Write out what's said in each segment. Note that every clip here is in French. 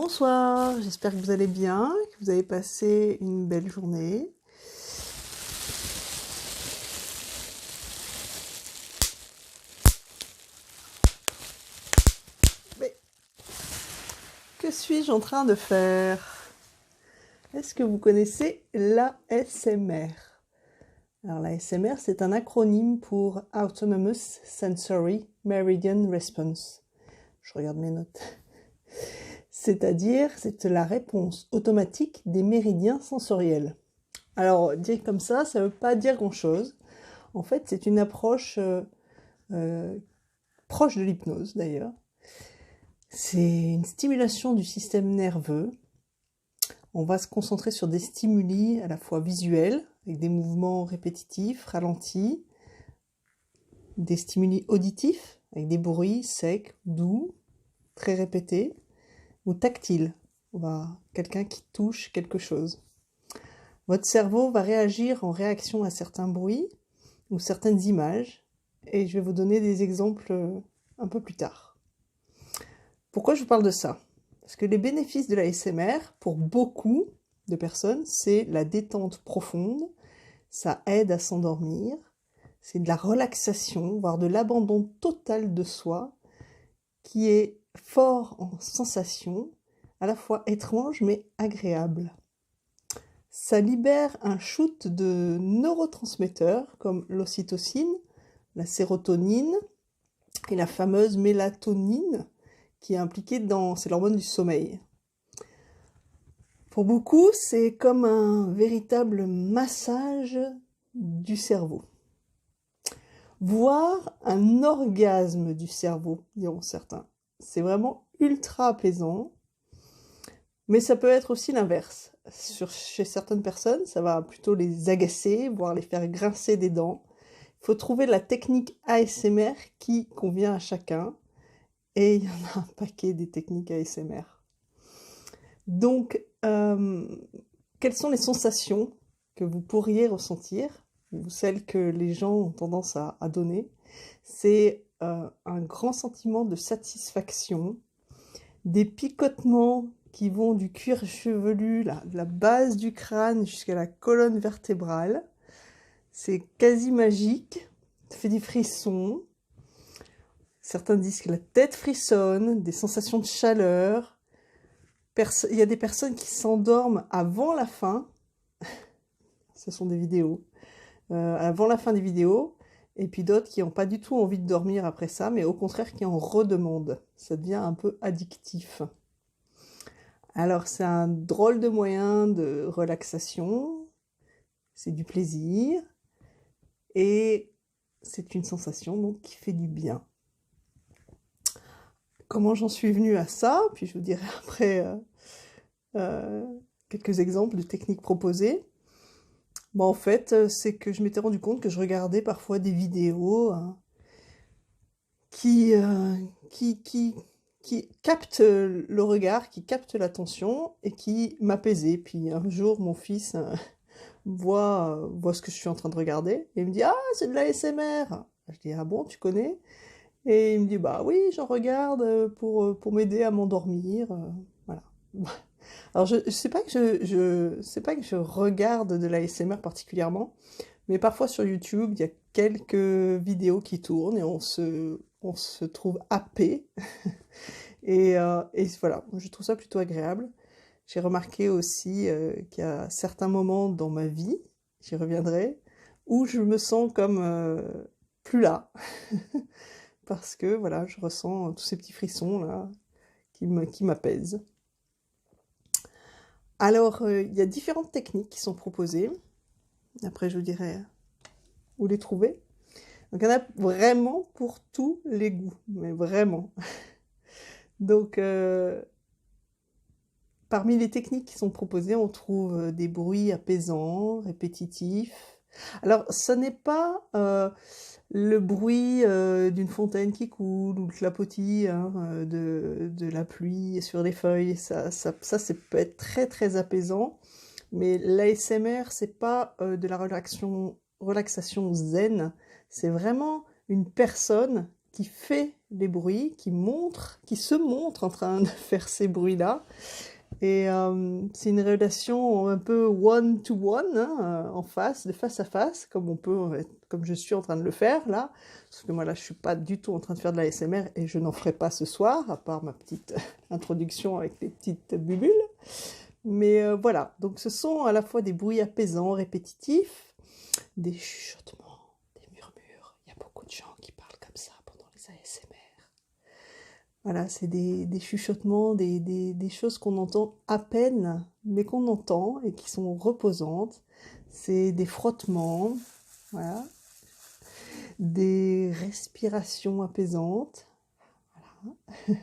Bonsoir, j'espère que vous allez bien, que vous avez passé une belle journée. Mais que suis-je en train de faire? Est-ce que vous connaissez l'ASMR? Alors l'ASMR, c'est un acronyme pour Autonomous Sensory Meridian Response. Je regarde mes notes. C'est-à-dire, c'est la réponse automatique des méridiens sensoriels. Alors, dire comme ça ne veut pas dire grand-chose. En fait, c'est une approche proche de l'hypnose d'ailleurs. C'est une stimulation du système nerveux. On va se concentrer sur des stimuli à la fois visuels, avec des mouvements répétitifs, ralentis, des stimuli auditifs, avec des bruits secs, doux, très répétés, ou tactiles. Quelqu'un qui touche quelque chose. Votre cerveau va réagir en réaction à certains bruits ou certaines images, et je vais vous donner des exemples un peu plus tard. Pourquoi je vous parle de ça? Parce que les bénéfices de la ASMR, pour beaucoup de personnes, c'est la détente profonde, ça aide à s'endormir, c'est de la relaxation, voire de l'abandon total de soi, qui est fort en sensation, à la fois étrange mais agréable. Ça libère un shoot de neurotransmetteurs comme l'ocytocine, la sérotonine et la fameuse mélatonine, qui est impliquée c'est l'hormone du sommeil. Pour beaucoup, c'est comme un véritable massage du cerveau. Voire un orgasme du cerveau, diront certains. C'est vraiment ultra apaisant, mais ça peut être aussi l'inverse. Chez certaines personnes, ça va plutôt les agacer, voire les faire grincer des dents. Il faut trouver la technique ASMR qui convient à chacun. Et il y en a un paquet des techniques ASMR. Donc, quelles sont les sensations que vous pourriez ressentir, ou celles que les gens ont tendance à donner? C'est un grand sentiment de satisfaction, des picotements qui vont du cuir chevelu, de la base du crâne jusqu'à la colonne vertébrale. C'est quasi magique, ça fait des frissons. Certains disent que la tête frissonne, des sensations de chaleur. Il y a des personnes qui s'endorment avant la fin. Ce sont des vidéos. Avant la fin des vidéos. Et puis d'autres qui n'ont pas du tout envie de dormir après ça, mais au contraire qui en redemandent. Ça devient un peu addictif. Alors c'est un drôle de moyen de relaxation. C'est du plaisir. Et c'est une sensation donc, qui fait du bien. Comment j'en suis venue à ça? Puis je vous dirai après quelques exemples de techniques proposées. En fait, c'est que je m'étais rendu compte que je regardais parfois des vidéos qui captent le regard, qui captent l'attention et qui m'apaisaient. Puis un jour, mon fils voit ce que je suis en train de regarder et il me dit « Ah, c'est de la l'ASMR !» Je dis « Ah bon, tu connais ?» Et il me dit « Bah oui, j'en regarde pour m'aider à m'endormir. » Voilà. Alors je sais pas que je regarde de la l'ASMR particulièrement, mais parfois sur YouTube, il y a quelques vidéos qui tournent et on se trouve happé. et voilà, je trouve ça plutôt agréable. J'ai remarqué aussi qu'il y a certains moments dans ma vie, j'y reviendrai, où je me sens comme plus là. Parce que voilà, je ressens tous ces petits frissons là qui m'apaisent. Alors, il y a différentes techniques qui sont proposées. Après, je vous dirai où les trouver. Donc, il y en a vraiment pour tous les goûts, mais vraiment. Donc, parmi les techniques qui sont proposées, on trouve des bruits apaisants, répétitifs. Alors, ce n'est pas le bruit d'une fontaine qui coule ou le clapotis de la pluie sur les feuilles. Ça peut être très très apaisant. Mais l'ASMR, c'est pas de la relaxation zen. C'est vraiment une personne qui fait les bruits, qui se montrent en train de faire ces bruits-là. Et c'est une relation un peu one-to-one, hein, en face, de face à face, comme je suis en train de le faire là. Parce que moi là, je suis pas du tout en train de faire de la ASMR et je n'en ferai pas ce soir, à part ma petite introduction avec les petites bulles. Mais voilà, donc ce sont à la fois des bruits apaisants, répétitifs, des chuchotements, des murmures. Il y a beaucoup de gens qui parlent comme ça pendant les ASMR. Voilà, c'est des chuchotements, des choses qu'on entend à peine, mais qu'on entend et qui sont reposantes. C'est des frottements, voilà, des respirations apaisantes, voilà.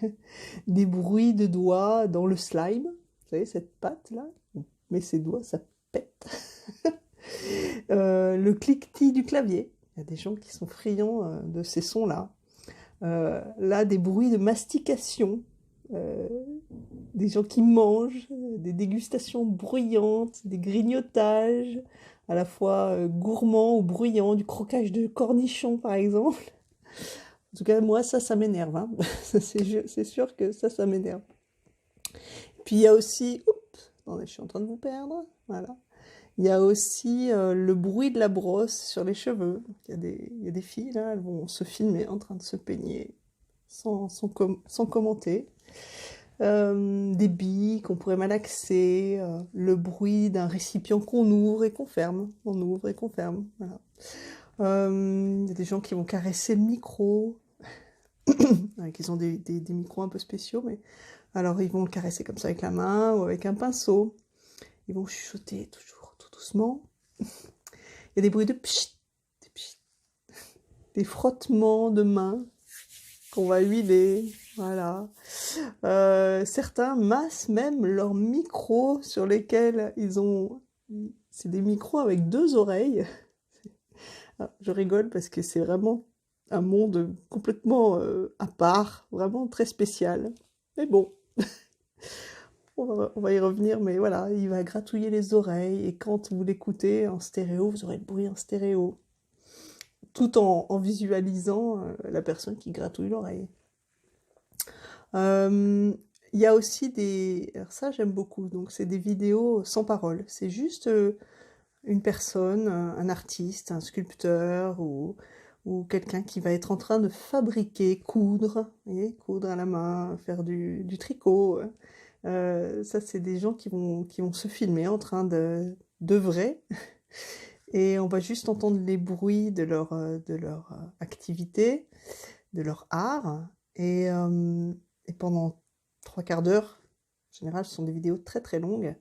Des bruits de doigts dans le slime. Vous savez, cette pâte-là, on met ses doigts, ça pète. Le cliquetis du clavier. Il y a des gens qui sont friands de ces sons-là. Là, des bruits de mastication, des gens qui mangent, des dégustations bruyantes, des grignotages, à la fois gourmands ou bruyants, du croquage de cornichons par exemple. En tout cas, moi, ça m'énerve, hein. C'est sûr que ça m'énerve. Puis il y a aussi, oups, attendez, je suis en train de vous perdre, voilà. Il y a aussi le bruit de la brosse sur les cheveux. Il y a des filles, là, elles vont se filmer en train de se peigner sans commenter. Des billes qu'on pourrait malaxer, le bruit d'un récipient qu'on ouvre et qu'on ferme. On ouvre et qu'on ferme, voilà. Il y a des gens qui vont caresser le micro, ils ont des micros un peu spéciaux, mais alors ils vont le caresser comme ça avec la main ou avec un pinceau. Ils vont chuchoter toujours tout doucement. Il y a des bruits de pchit, des frottements de mains qu'on va huiler, voilà. Certains massent même leurs micros sur lesquels c'est des micros avec 2 oreilles. Je rigole parce que c'est vraiment un monde complètement à part, vraiment très spécial. Mais bon, on va y revenir, mais voilà, il va gratouiller les oreilles et quand vous l'écoutez en stéréo, vous aurez le bruit en stéréo, tout en visualisant la personne qui gratouille l'oreille. Il y a aussi alors ça j'aime beaucoup, donc c'est des vidéos sans parole, c'est juste une personne, un artiste, un sculpteur ou quelqu'un qui va être en train de fabriquer, coudre, vous voyez, coudre à la main, faire du tricot. Ça, c'est des gens qui vont se filmer en train d'œuvrer. Et on va juste entendre les bruits de leur activité, de leur art. Et pendant 3/4 d'heure, en général, ce sont des vidéos très très longues,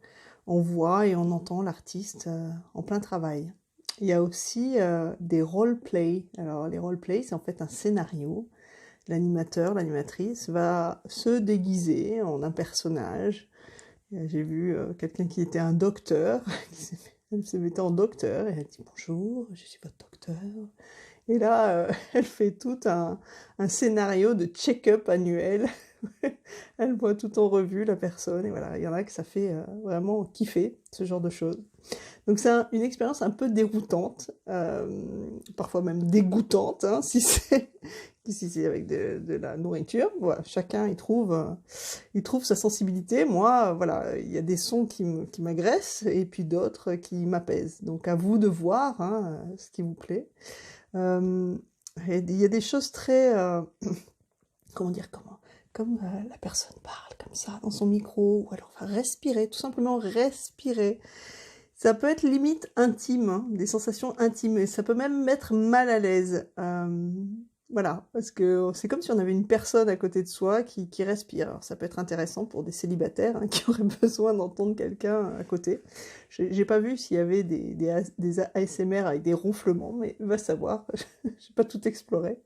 on voit et on entend l'artiste en plein travail. Il y a aussi des roleplay. Alors les roleplay, c'est en fait un scénario. L'animateur, l'animatrice va se déguiser en un personnage. J'ai vu quelqu'un qui était un docteur, elle se mettait en docteur et elle dit bonjour, je suis votre docteur. Et là, elle fait tout un scénario de check-up annuel. Elle voit tout en revue la personne et voilà, il y en a que ça fait vraiment kiffer ce genre de choses. Donc c'est une expérience un peu déroutante, parfois même dégoûtante, hein, si c'est avec de la nourriture. Voilà, chacun il trouve sa sensibilité. Moi, voilà, il y a des sons qui m'agressent et puis d'autres qui m'apaisent. Donc à vous de voir hein, ce qui vous plaît. Et il y a des choses très comme la personne parle comme ça dans son micro, ou alors va respirer, tout simplement respirer. Ça peut être limite intime, hein, des sensations intimes, et ça peut même mettre mal à l'aise. Voilà, parce que c'est comme si on avait une personne à côté de soi qui respire. Alors ça peut être intéressant pour des célibataires hein, qui auraient besoin d'entendre quelqu'un à côté. J'ai pas vu s'il y avait des ASMR avec des ronflements, mais va savoir, j'ai pas tout exploré.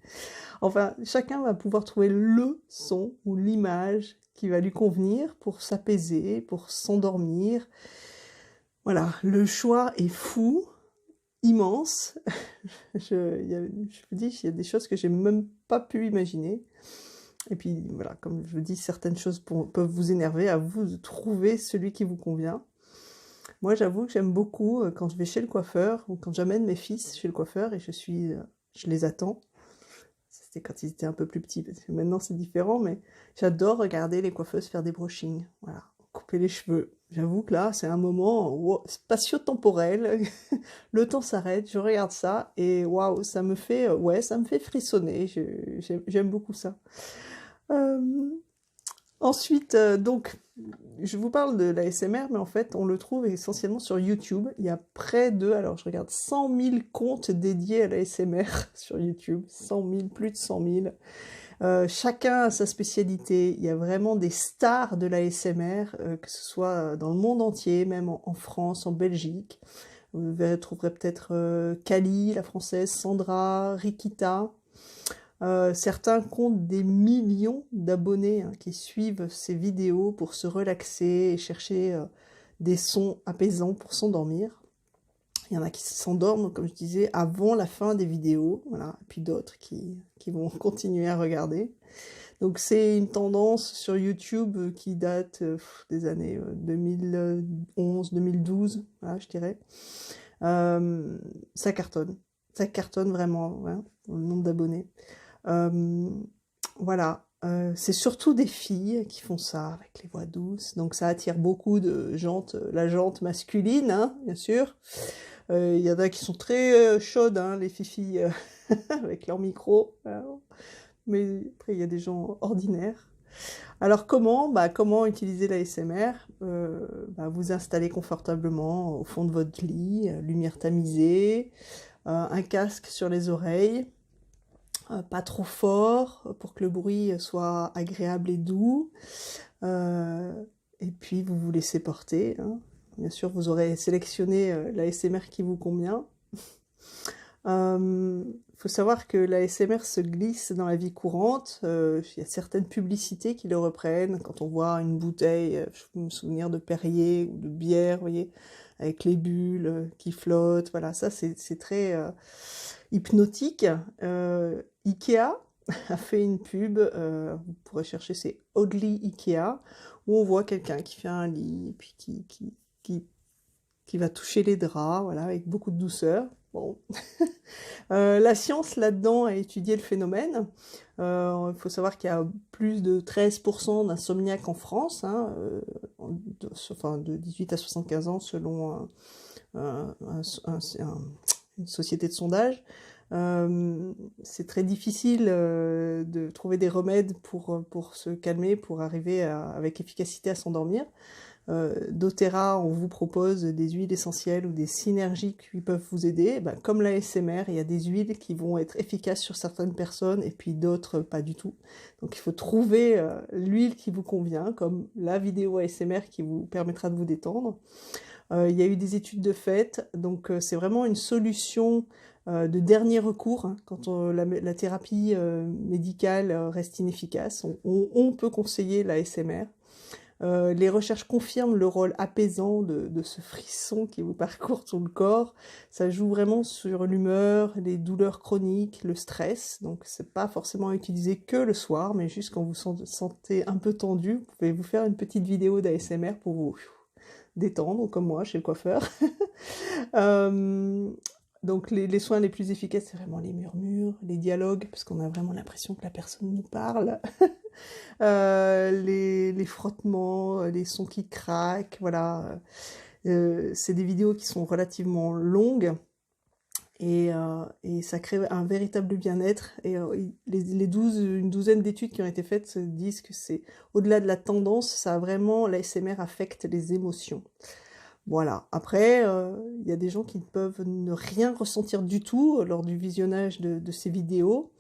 Enfin, chacun va pouvoir trouver le son ou l'image qui va lui convenir pour s'apaiser, pour s'endormir. Voilà, le choix est fou, immense. Je vous dis, il y a des choses que j'ai même pas pu imaginer. Et puis voilà, comme je vous dis, certaines choses peuvent vous énerver, à vous de trouver celui qui vous convient. Moi, j'avoue que j'aime beaucoup quand je vais chez le coiffeur ou quand j'amène mes fils chez le coiffeur et je les attends. c'était quand ils étaient un peu plus petits, parce que maintenant c'est différent, mais j'adore regarder les coiffeuses faire des brushings, voilà, couper les cheveux. J'avoue que là, c'est un moment spatio-temporel, le temps s'arrête, je regarde ça, et waouh, ouais, ça me fait frissonner, j'aime beaucoup ça. Euh, Ensuite, donc, je vous parle de l'ASMR, mais en fait, on le trouve essentiellement sur YouTube. Il y a près de, alors je regarde, 100 000 comptes dédiés à l'ASMR sur YouTube. 100 000, plus de 100 000. Chacun a sa spécialité. Il y a vraiment des stars de l'ASMR, que ce soit dans le monde entier, même en France, en Belgique. Vous trouverez peut-être Kali, la française, Sandra, Rikita. Certains comptent des millions d'abonnés hein, qui suivent ces vidéos pour se relaxer et chercher des sons apaisants pour s'endormir. Il y en a qui s'endorment, comme je disais, avant la fin des vidéos, voilà, et puis d'autres qui vont continuer à regarder. Donc c'est une tendance sur YouTube qui date des années 2011, 2012, voilà, je dirais. Ça cartonne vraiment, ouais, le nombre d'abonnés. Euh, voilà, c'est surtout des filles qui font ça avec les voix douces, donc ça attire beaucoup de la jante masculine, hein, bien sûr. Il y en a qui sont très chaudes, hein, les filles avec leur micro, voilà. Mais après il y a des gens ordinaires. Alors comment utiliser l'ASMR? Vous installez confortablement au fond de votre lit, lumière tamisée, un casque sur les oreilles. Pas trop fort pour que le bruit soit agréable et doux. Et puis vous vous laissez porter, hein. Bien sûr, vous aurez sélectionné l'ASMR qui vous convient. Faut savoir que l'ASMR se glisse dans la vie courante. Il y a certaines publicités qui le reprennent. Quand on voit une bouteille, je peux me souvenir de Perrier ou de bière, vous voyez, avec les bulles qui flottent. Voilà, ça c'est très hypnotique. Ikea a fait une pub, vous pourrez chercher, c'est Oddly Ikea, où on voit quelqu'un qui fait un lit, et puis qui va toucher les draps, voilà, avec beaucoup de douceur. Bon. La science là-dedans a étudié le phénomène. Il faut savoir qu'il y a plus de 13% d'insomniaques en France, hein, de 18 à 75 ans selon une société de sondage. C'est très difficile de trouver des remèdes pour se calmer, pour arriver avec efficacité à s'endormir. doTERRA, on vous propose des huiles essentielles ou des synergies qui peuvent vous aider. Comme l'ASMR, il y a des huiles qui vont être efficaces sur certaines personnes et puis d'autres pas du tout. Donc il faut trouver l'huile qui vous convient, comme la vidéo ASMR qui vous permettra de vous détendre. Il y a eu des études de fait, donc c'est vraiment une solution de dernier recours, hein, quand la thérapie médicale reste inefficace. On peut conseiller l'ASMR. Les recherches confirment le rôle apaisant de ce frisson qui vous parcourt tout le corps. Ça joue vraiment sur l'humeur, les douleurs chroniques, le stress. Donc c'est pas forcément à utiliser que le soir, mais juste quand vous sentez un peu tendu, vous pouvez vous faire une petite vidéo d'ASMR pour vous détendre, comme moi chez le coiffeur. Donc les soins les plus efficaces, c'est vraiment les murmures, les dialogues, parce qu'on a vraiment l'impression que la personne nous parle. Les frottements, les sons qui craquent, voilà. C'est des vidéos qui sont relativement longues et ça crée un véritable bien-être. Et une douzaine d'études qui ont été faites disent que c'est au-delà de la tendance, l'ASMR affecte les émotions. Voilà. Après, il y a des gens qui peuvent ne rien ressentir du tout lors du visionnage de ces vidéos.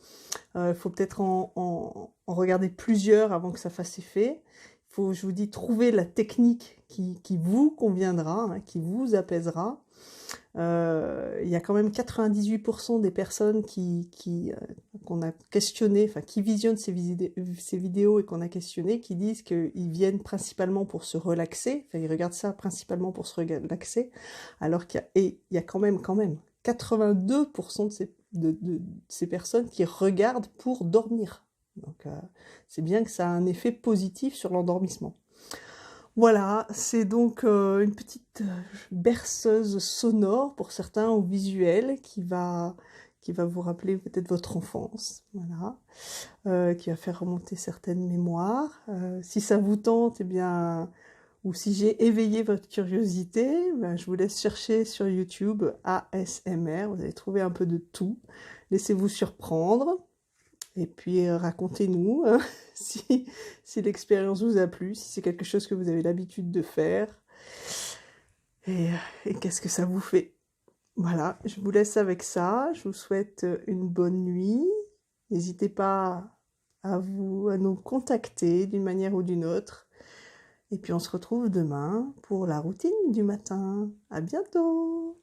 Il faut peut-être en regarder plusieurs avant que ça fasse effet. Il faut, je vous dis, trouver la technique qui vous conviendra, hein, qui vous apaisera. Il y a quand même 98% des personnes qu'on a questionnées, enfin qui visionnent ces vidéos et qu'on a questionnées, qui disent qu'ils viennent principalement pour se relaxer, enfin ils regardent ça principalement pour se relaxer, alors qu'il y a quand même 82% de ces personnes qui regardent pour dormir. Donc c'est bien que ça a un effet positif sur l'endormissement. Voilà, c'est donc une petite berceuse sonore pour certains ou visuelle qui va qui va vous rappeler peut-être votre enfance, voilà, qui va faire remonter certaines mémoires. Si ça vous tente, eh bien, ou si j'ai éveillé votre curiosité, ben, je vous laisse chercher sur YouTube ASMR, vous allez trouver un peu de tout. Laissez-vous surprendre. Et puis racontez-nous hein, si l'expérience vous a plu, si c'est quelque chose que vous avez l'habitude de faire. Et, et qu'est-ce que ça vous fait? Voilà, je vous laisse avec ça. Je vous souhaite une bonne nuit. N'hésitez pas à nous contacter d'une manière ou d'une autre. Et puis on se retrouve demain pour la routine du matin. À bientôt!